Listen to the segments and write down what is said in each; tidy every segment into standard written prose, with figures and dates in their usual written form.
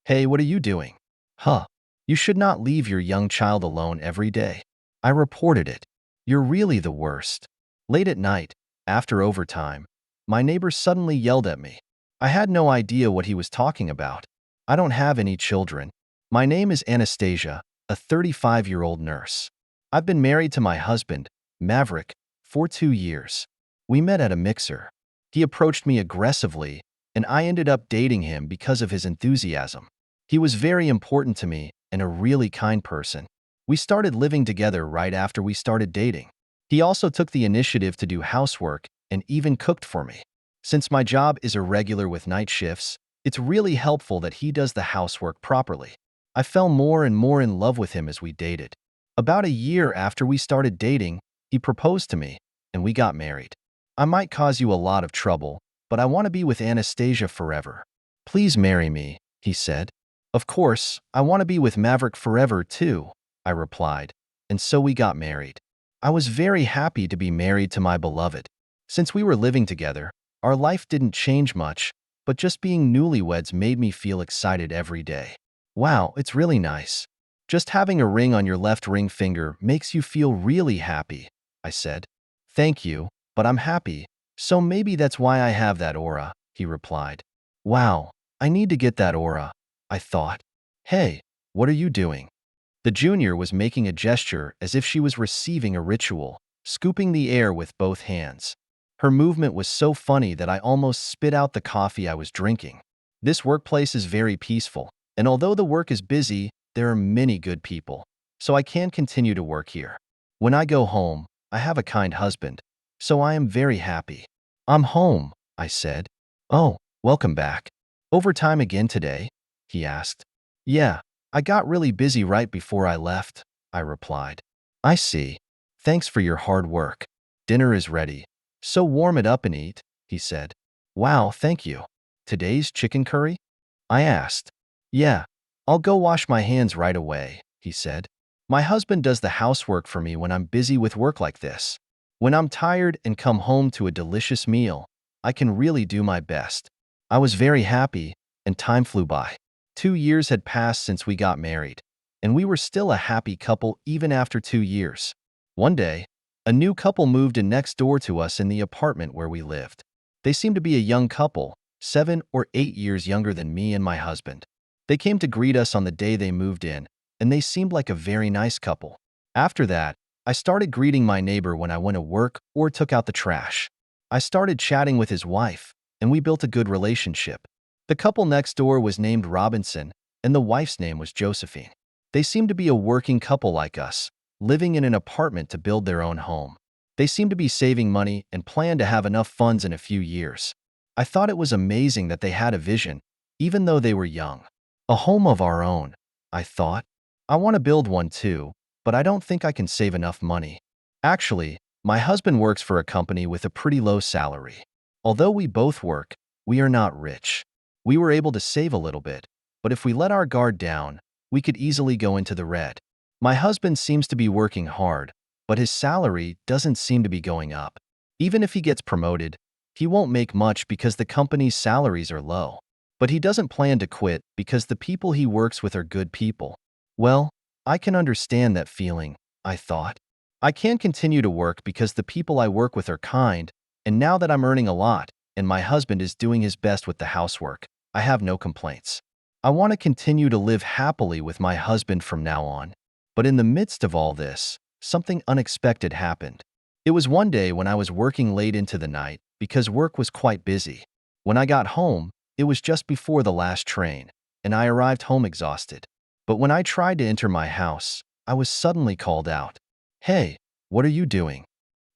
Hey, what are you doing? Huh. You should not leave your young child alone every day. I reported it. You're really the worst. Late at night, after overtime, my neighbor suddenly yelled at me. I had no idea what he was talking about. I don't have any children. My name is Anastasia, a 35-year-old nurse. I've been married to my husband, Maverick, for 2 years. We met at a mixer. He approached me aggressively, and I ended up dating him because of his enthusiasm. He was very important to me and a really kind person. We started living together right after we started dating. He also took the initiative to do housework and even cooked for me. Since my job is irregular with night shifts, it's really helpful that he does the housework properly. I fell more and more in love with him as we dated. About a year after we started dating, he proposed to me, and we got married. I might cause you a lot of trouble, but I want to be with Anastasia forever. Please marry me, he said. Of course, I want to be with Maverick forever too, I replied, and so we got married. I was very happy to be married to my beloved. Since we were living together, our life didn't change much, but just being newlyweds made me feel excited every day. Wow, it's really nice. Just having a ring on your left ring finger makes you feel really happy, I said. Thank you, but I'm happy, so maybe that's why I have that aura, he replied. Wow, I need to get that aura, I thought. Hey, what are you doing? The junior was making a gesture as if she was receiving a ritual, scooping the air with both hands. Her movement was so funny that I almost spit out the coffee I was drinking. This workplace is very peaceful, and although the work is busy, there are many good people, so I can continue to work here. When I go home, I have a kind husband, so I am very happy. I'm home, I said. Oh, welcome back. Overtime again today? He asked. Yeah, I got really busy right before I left, I replied. I see. Thanks for your hard work. Dinner is ready, so warm it up and eat, he said. Wow, thank you. Today's chicken curry? I asked. Yeah, I'll go wash my hands right away, he said. My husband does the housework for me when I'm busy with work like this. When I'm tired and come home to a delicious meal, I can really do my best. I was very happy, and time flew by. 2 years had passed since we got married, and we were still a happy couple even after 2 years. One day, a new couple moved in next door to us in the apartment where we lived. They seemed to be a young couple, 7 or 8 years younger than me and my husband. They came to greet us on the day they moved in, and they seemed like a very nice couple. After that, I started greeting my neighbor when I went to work or took out the trash. I started chatting with his wife, and we built a good relationship. The couple next door was named Robinson, and the wife's name was Josephine. They seemed to be a working couple like us, living in an apartment to build their own home. They seemed to be saving money and planned to have enough funds in a few years. I thought it was amazing that they had a vision, even though they were young. A home of our own, I thought. I want to build one too, but I don't think I can save enough money. Actually, my husband works for a company with a pretty low salary. Although we both work, we are not rich. We were able to save a little bit, but if we let our guard down, we could easily go into the red. My husband seems to be working hard, but his salary doesn't seem to be going up. Even if he gets promoted, he won't make much because the company's salaries are low. But he doesn't plan to quit because the people he works with are good people. Well, I can understand that feeling, I thought. I can continue to work because the people I work with are kind, and now that I'm earning a lot, and my husband is doing his best with the housework, I have no complaints. I want to continue to live happily with my husband from now on. But in the midst of all this, something unexpected happened. It was one day when I was working late into the night because work was quite busy. When I got home, it was just before the last train, and I arrived home exhausted. But when I tried to enter my house, I was suddenly called out. Hey, what are you doing?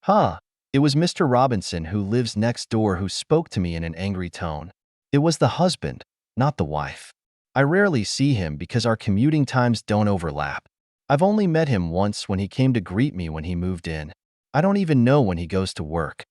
Huh, it was Mr. Robinson who lives next door who spoke to me in an angry tone. It was the husband, not the wife. I rarely see him because our commuting times don't overlap. I've only met him once when he came to greet me when he moved in. I don't even know when he goes to work.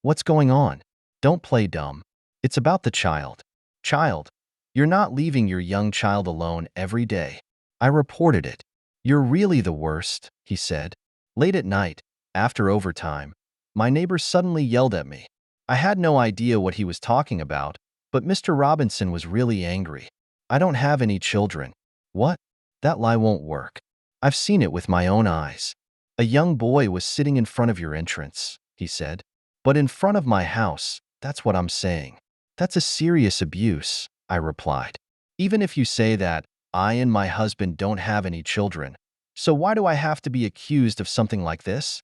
What's going on? Don't play dumb. It's about the child. Child, you're not leaving your young child alone every day. I reported it. You're really the worst, he said. Late at night, after overtime, my neighbor suddenly yelled at me. I had no idea what he was talking about, but Mr. Robinson was really angry. I don't have any children. What? That lie won't work. I've seen it with my own eyes. A young boy was sitting in front of your entrance, he said. But in front of my house, that's what I'm saying. That's a serious abuse, I replied. Even if you say that, I and my husband don't have any children. So why do I have to be accused of something like this?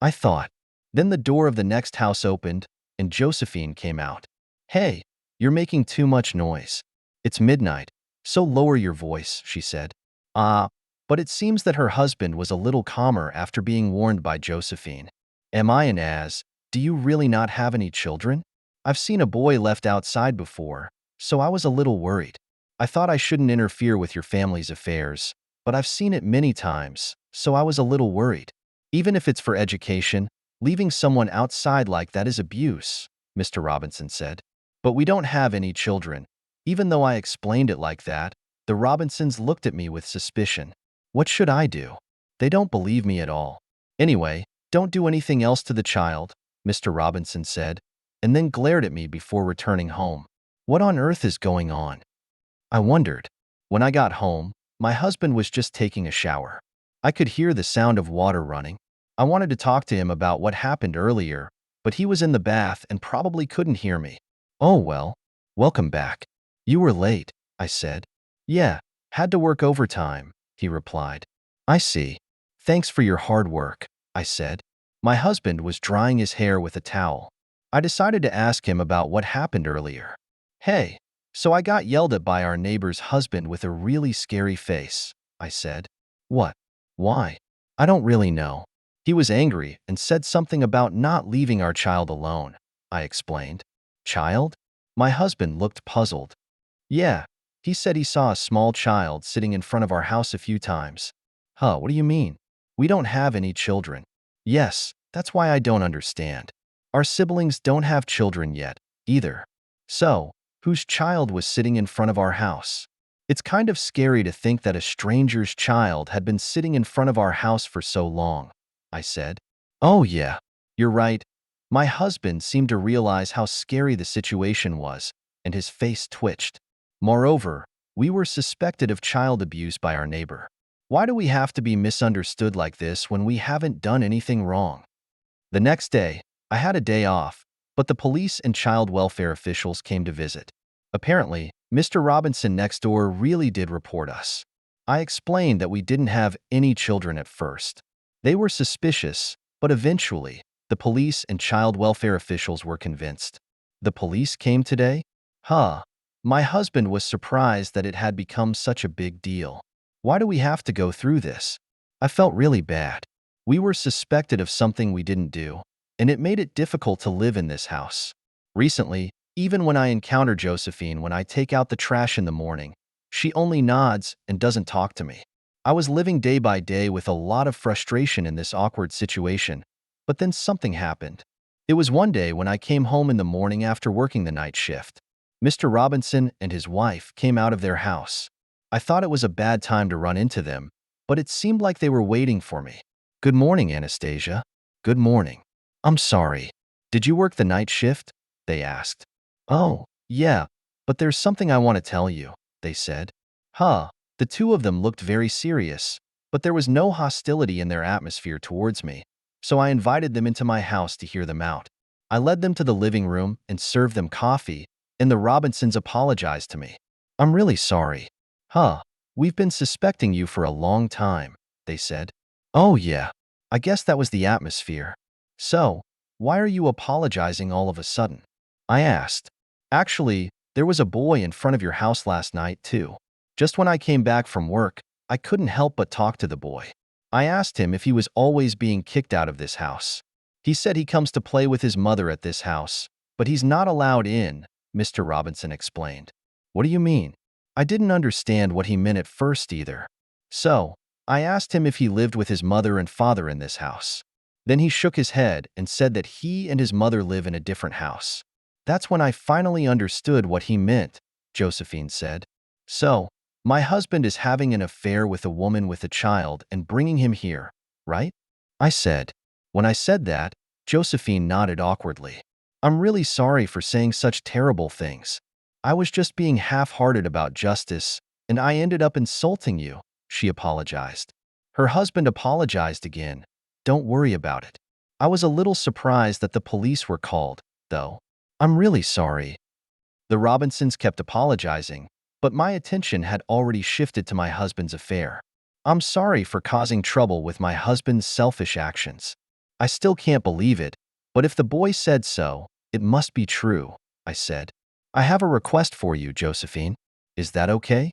I thought. Then the door of the next house opened, and Josephine came out. Hey, you're making too much noise. It's midnight, so lower your voice, she said. But it seems that her husband was a little calmer after being warned by Josephine. Am I an ass? Do you really not have any children? I've seen a boy left outside before, so I was a little worried. I thought I shouldn't interfere with your family's affairs, but I've seen it many times, so I was a little worried. Even if it's for education, leaving someone outside like that is abuse, Mr. Robinson said. But we don't have any children. Even though I explained it like that, the Robinsons looked at me with suspicion. What should I do? They don't believe me at all. Anyway, don't do anything else to the child, Mr. Robinson said, and then glared at me before returning home. What on earth is going on? I wondered. When I got home, my husband was just taking a shower. I could hear the sound of water running. I wanted to talk to him about what happened earlier, but he was in the bath and probably couldn't hear me. Oh well, welcome back. You were late, I said. Yeah, had to work overtime, he replied. I see. Thanks for your hard work, I said. My husband was drying his hair with a towel. I decided to ask him about what happened earlier. Hey, so I got yelled at by our neighbor's husband with a really scary face, I said. What? Why? I don't really know. He was angry and said something about not leaving our child alone, I explained. Child? My husband looked puzzled. Yeah, he said he saw a small child sitting in front of our house a few times. Huh, what do you mean? We don't have any children. Yes, that's why I don't understand. Our siblings don't have children yet, either. So, whose child was sitting in front of our house? It's kind of scary to think that a stranger's child had been sitting in front of our house for so long, I said. Oh yeah, you're right. My husband seemed to realize how scary the situation was, and his face twitched. Moreover, we were suspected of child abuse by our neighbor. Why do we have to be misunderstood like this when we haven't done anything wrong? The next day, I had a day off, but the police and child welfare officials came to visit. Apparently, Mr. Robinson next door really did report us. I explained that we didn't have any children at first. They were suspicious, but eventually, the police and child welfare officials were convinced. The police came today? Huh. My husband was surprised that it had become such a big deal. Why do we have to go through this? I felt really bad. We were suspected of something we didn't do, and it made it difficult to live in this house. Recently, even when I encounter Josephine when I take out the trash in the morning, she only nods and doesn't talk to me. I was living day by day with a lot of frustration in this awkward situation, but then something happened. It was one day when I came home in the morning after working the night shift. Mr. Robinson and his wife came out of their house. I thought it was a bad time to run into them, but it seemed like they were waiting for me. Good morning, Anastasia. Good morning. I'm sorry. Did you work the night shift? They asked. Oh, yeah, but there's something I want to tell you, they said. Huh. The two of them looked very serious, but there was no hostility in their atmosphere towards me, so I invited them into my house to hear them out. I led them to the living room and served them coffee, and the Robinsons apologized to me. I'm really sorry. Huh. We've been suspecting you for a long time, they said. Oh yeah, I guess that was the atmosphere. So, why are you apologizing all of a sudden? I asked. Actually, there was a boy in front of your house last night, too. Just when I came back from work, I couldn't help but talk to the boy. I asked him if he was always being kicked out of this house. He said he comes to play with his mother at this house, but he's not allowed in, Mr. Robinson explained. What do you mean? I didn't understand what he meant at first either. So, I asked him if he lived with his mother and father in this house. Then he shook his head and said that he and his mother live in a different house. That's when I finally understood what he meant, Josephine said. So, my husband is having an affair with a woman with a child and bringing him here, right? I said. When I said that, Josephine nodded awkwardly. I'm really sorry for saying such terrible things. I was just being half-hearted about justice, and I ended up insulting you, she apologized. Her husband apologized again. Don't worry about it. I was a little surprised that the police were called, though. I'm really sorry. The Robinsons kept apologizing, but my attention had already shifted to my husband's affair. I'm sorry for causing trouble with my husband's selfish actions. I still can't believe it, but if the boy said so, it must be true, I said. I have a request for you, Josephine. Is that okay?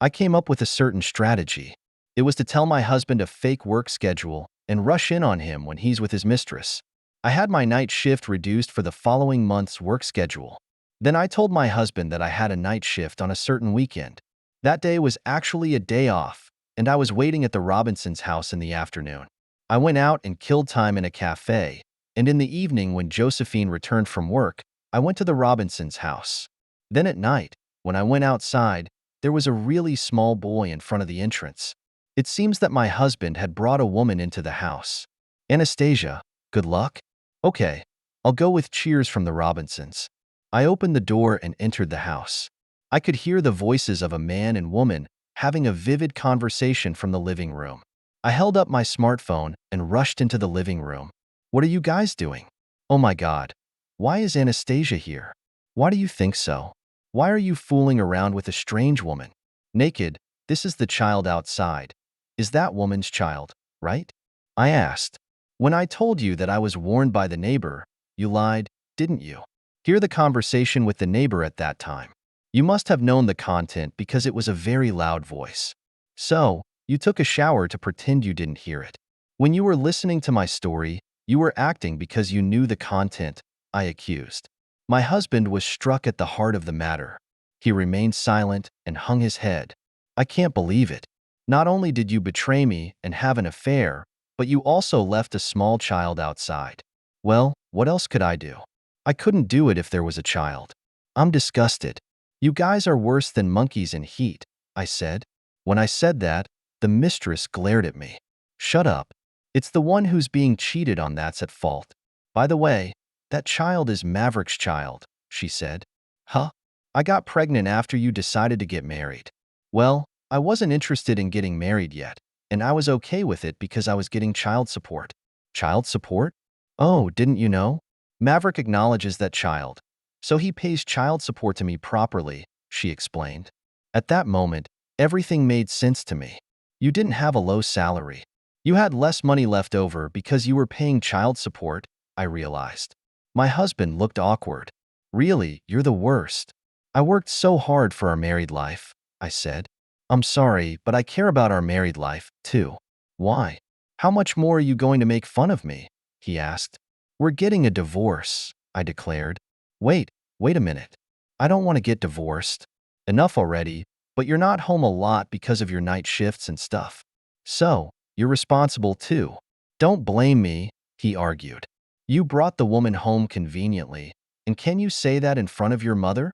I came up with a certain strategy. It was to tell my husband a fake work schedule and rush in on him when he's with his mistress. I had my night shift reduced for the following month's work schedule. Then I told my husband that I had a night shift on a certain weekend. That day was actually a day off, and I was waiting at the Robinsons' house in the afternoon. I went out and killed time in a cafe, and in the evening when Josephine returned from work, I went to the Robinsons' house. Then at night, when I went outside, there was a really small boy in front of the entrance. It seems that my husband had brought a woman into the house. Anastasia, good luck? Okay, I'll go with cheers from the Robinsons. I opened the door and entered the house. I could hear the voices of a man and woman having a vivid conversation from the living room. I held up my smartphone and rushed into the living room. What are you guys doing? Oh my God. Why is Anastasia here? Why do you think so? Why are you fooling around with a strange woman? Naked, this is the child outside. Is that woman's child, right? I asked. When I told you that I was warned by the neighbor, you lied, didn't you? Hear the conversation with the neighbor at that time. You must have known the content because it was a very loud voice. So, you took a shower to pretend you didn't hear it. When you were listening to my story, you were acting because you knew the content, I accused. My husband was struck at the heart of the matter. He remained silent and hung his head. I can't believe it. Not only did you betray me and have an affair, but you also left a small child outside. Well, what else could I do? I couldn't do it if there was a child. I'm disgusted. You guys are worse than monkeys in heat, I said. When I said that, the mistress glared at me. Shut up. It's the one who's being cheated on that's at fault. By the way, that child is Maverick's child, she said. Huh? I got pregnant after you decided to get married. Well, I wasn't interested in getting married yet, and I was okay with it because I was getting child support. Child support? Oh, didn't you know? Maverick acknowledges that child, so he pays child support to me properly, she explained. At that moment, everything made sense to me. You didn't have a low salary. You had less money left over because you were paying child support, I realized. My husband looked awkward. Really, you're the worst. I worked so hard for our married life, I said. I'm sorry, but I care about our married life, too. Why? How much more are you going to make fun of me? He asked. We're getting a divorce, I declared. Wait a minute. I don't want to get divorced. Enough already, but you're not home a lot because of your night shifts and stuff. So, you're responsible too. Don't blame me, he argued. You brought the woman home conveniently, and can you say that in front of your mother?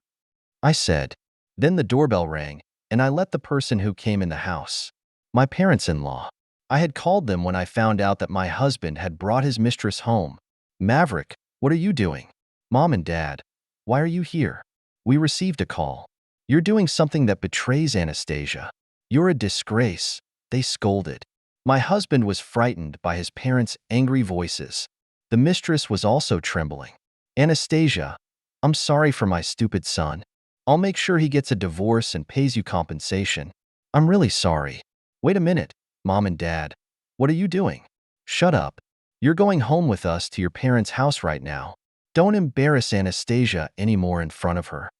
I said. Then the doorbell rang, and I let the person who came in the house. My parents-in-law. I had called them when I found out that my husband had brought his mistress home. Maverick, what are you doing? Mom and Dad, why are you here? We received a call. You're doing something that betrays Anastasia. You're a disgrace, they scolded. My husband was frightened by his parents' angry voices. The mistress was also trembling. Anastasia, I'm sorry for my stupid son. I'll make sure he gets a divorce and pays you compensation. I'm really sorry. Wait a minute, Mom and Dad. What are you doing? Shut up. You're going home with us to your parents' house right now. Don't embarrass Anastasia anymore in front of her.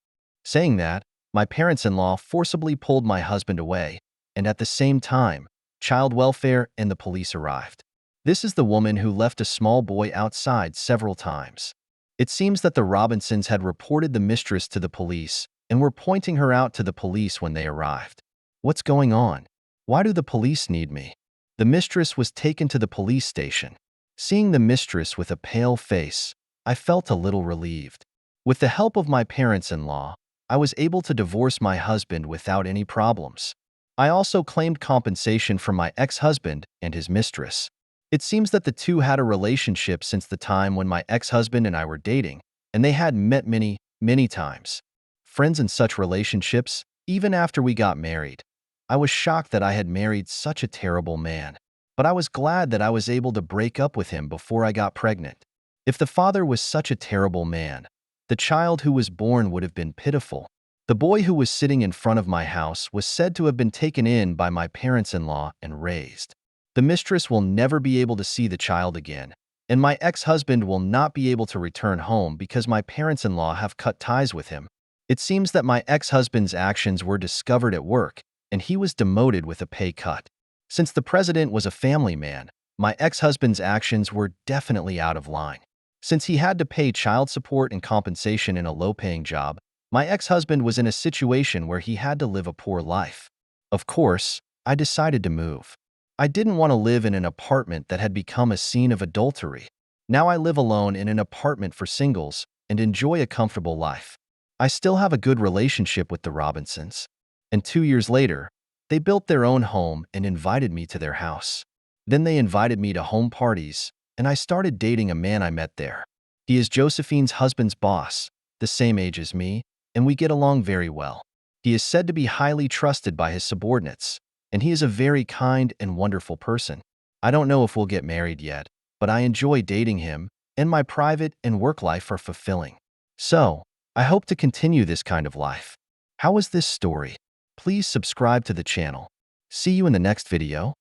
Saying that, my parents-in-law forcibly pulled my husband away, and at the same time, child welfare and the police arrived. This is the woman who left a small boy outside several times. It seems that the Robinsons had reported the mistress to the police and were pointing her out to the police when they arrived. What's going on? Why do the police need me? The mistress was taken to the police station. Seeing the mistress with a pale face, I felt a little relieved. With the help of my parents-in-law, I was able to divorce my husband without any problems. I also claimed compensation from my ex-husband and his mistress. It seems that the two had a relationship since the time when my ex-husband and I were dating, and they had met many times. friends and such relationships, even after we got married. I was shocked that I had married such a terrible man, but I was glad that I was able to break up with him before I got pregnant. If the father was such a terrible man, the child who was born would have been pitiful. The boy who was sitting in front of my house was said to have been taken in by my parents-in-law and raised. The mistress will never be able to see the child again, and my ex-husband will not be able to return home because my parents-in-law have cut ties with him. It seems that my ex-husband's actions were discovered at work, and he was demoted with a pay cut. Since the president was a family man, my ex-husband's actions were definitely out of line. Since he had to pay child support and compensation in a low-paying job, my ex-husband was in a situation where he had to live a poor life. Of course, I decided to move. I didn't want to live in an apartment that had become a scene of adultery. Now I live alone in an apartment for singles and enjoy a comfortable life. I still have a good relationship with the Robinsons. And 2 years later, they built their own home and invited me to their house. Then they invited me to home parties, and I started dating a man I met there. He is Josephine's husband's boss, the same age as me, and we get along very well. He is said to be highly trusted by his subordinates, and he is a very kind and wonderful person. I don't know if we'll get married yet, but I enjoy dating him, and my private and work life are fulfilling. So, I hope to continue this kind of life. How was this story? Please subscribe to the channel. See you in the next video.